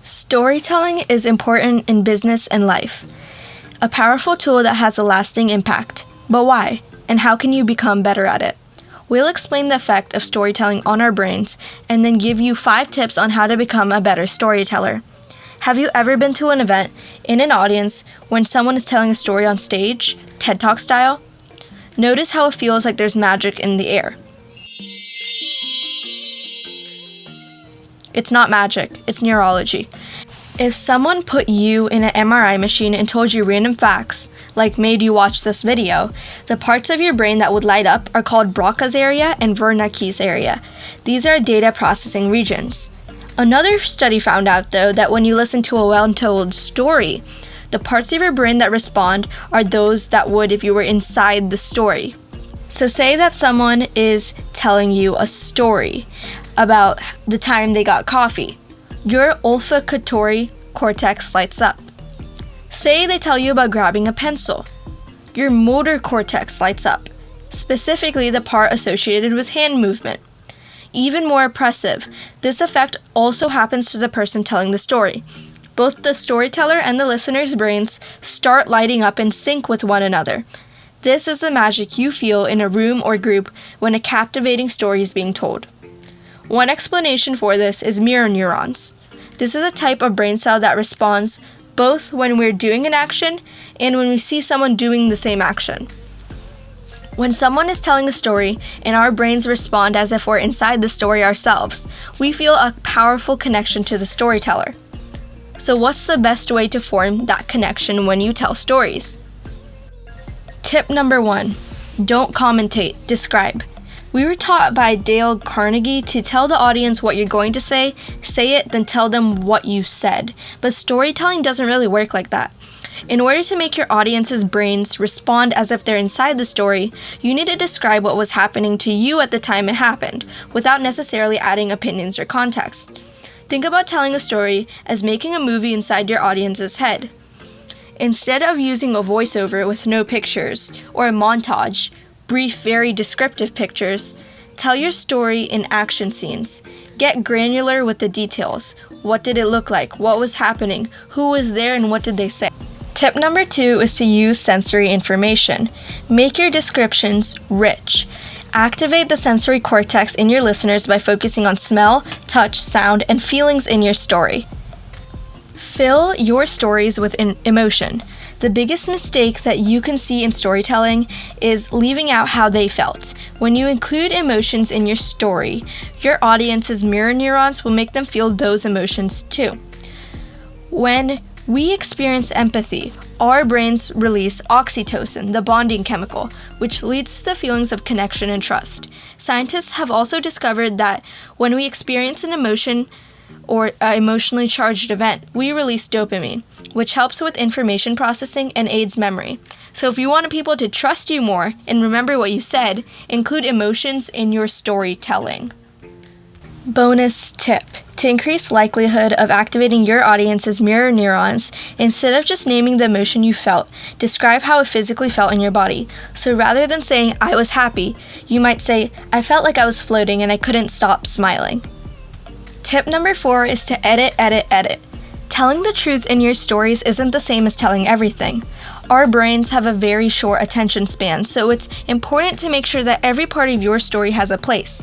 Storytelling is important in business and life. A powerful tool that has a lasting impact. But why? And how can you become better at it? We'll explain the effect of storytelling on our brains and then give you 5 tips on how to become a better storyteller. Have you ever been to an event in an audience when someone is telling a story on stage, TED Talk style? Notice how it feels like there's magic in the air. It's not magic, it's neurology. If someone put you in an MRI machine and told you random facts, like made you watch this video, the parts of your brain that would light up are called Broca's area and Wernicke's area. These are data processing regions. Another study found out, though, that when you listen to a well-told story, the parts of your brain that respond are those that would if you were inside the story. So say that someone is telling you a story about the time they got coffee. Your olfactory cortex lights up. Say they tell you about grabbing a pencil. Your motor cortex lights up, specifically the part associated with hand movement. Even more impressive, this effect also happens to the person telling the story. Both the storyteller and the listener's brains start lighting up in sync with one another. This is the magic you feel in a room or group when a captivating story is being told. One explanation for this is mirror neurons. This is a type of brain cell that responds both when we're doing an action and when we see someone doing the same action. When someone is telling a story and our brains respond as if we're inside the story ourselves, we feel a powerful connection to the storyteller. So what's the best way to form that connection when you tell stories? Tip number 1, don't commentate, describe. We were taught by Dale Carnegie to tell the audience what you're going to say it, then tell them what you said. But storytelling doesn't really work like that. In order to make your audience's brains respond as if they're inside the story, you need to describe what was happening to you at the time it happened, without necessarily adding opinions or context. Think about telling a story as making a movie inside your audience's head. Instead of using a voiceover with no pictures, or a montage, brief, very descriptive pictures, tell your story in action scenes. Get granular with the details. What did it look like? What was happening? Who was there and what did they say? Tip number 2 is to use sensory information. Make your descriptions rich. Activate the sensory cortex in your listeners by focusing on smell, touch, sound, and feelings in your story. Fill your stories with emotion. The biggest mistake that you can see in storytelling is leaving out how they felt. When you include emotions in your story, your audience's mirror neurons will make them feel those emotions too. When we experience empathy, our brains release oxytocin, the bonding chemical, which leads to the feelings of connection and trust. Scientists have also discovered that when we experience an emotion or an emotionally charged event, we release dopamine, which helps with information processing and aids memory. So if you want people to trust you more and remember what you said, include emotions in your storytelling. Bonus tip. To increase likelihood of activating your audience's mirror neurons, instead of just naming the emotion you felt, describe how it physically felt in your body. So rather than saying, "I was happy," you might say, "I felt like I was floating and I couldn't stop smiling." Tip number 4 is to edit. Telling the truth in your stories isn't the same as telling everything. Our brains have a very short attention span, so it's important to make sure that every part of your story has a place.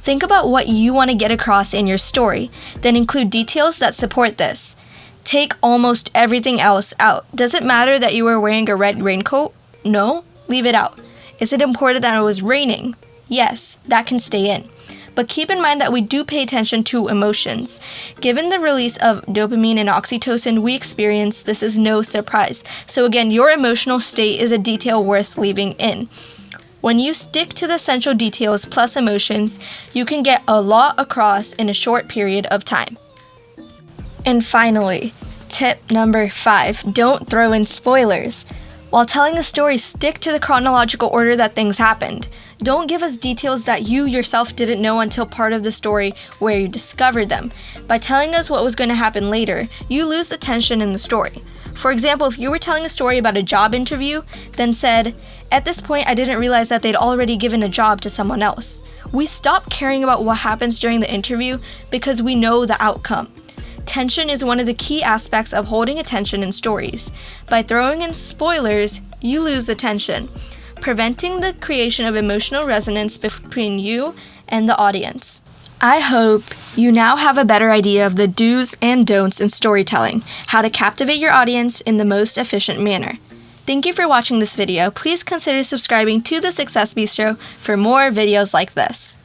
Think about what you want to get across in your story, then include details that support this. Take almost everything else out. Does it matter that you were wearing a red raincoat? No? Leave it out. Is it important that it was raining? Yes, that can stay in. But keep in mind that we do pay attention to emotions. Given the release of dopamine and oxytocin we experience, this is no surprise. So again, your emotional state is a detail worth leaving in. When you stick to the essential details plus emotions, you can get a lot across in a short period of time. And finally, tip number 5, don't throw in spoilers. While telling a story, stick to the chronological order that things happened. Don't give us details that you yourself didn't know until part of the story where you discovered them. By telling us what was going to happen later, you lose the tension in the story. For example, if you were telling a story about a job interview, then said, "At this point, I didn't realize that they'd already given a job to someone else." We stop caring about what happens during the interview because we know the outcome. tension is one of the key aspects of holding attention in stories. By throwing in spoilers, you lose attention, preventing the creation of emotional resonance between you and the audience. I hope you now have a better idea of the do's and don'ts in storytelling, how to captivate your audience in the most efficient manner. Thank you for watching this video. Please consider subscribing to the Success Bistro for more videos like this.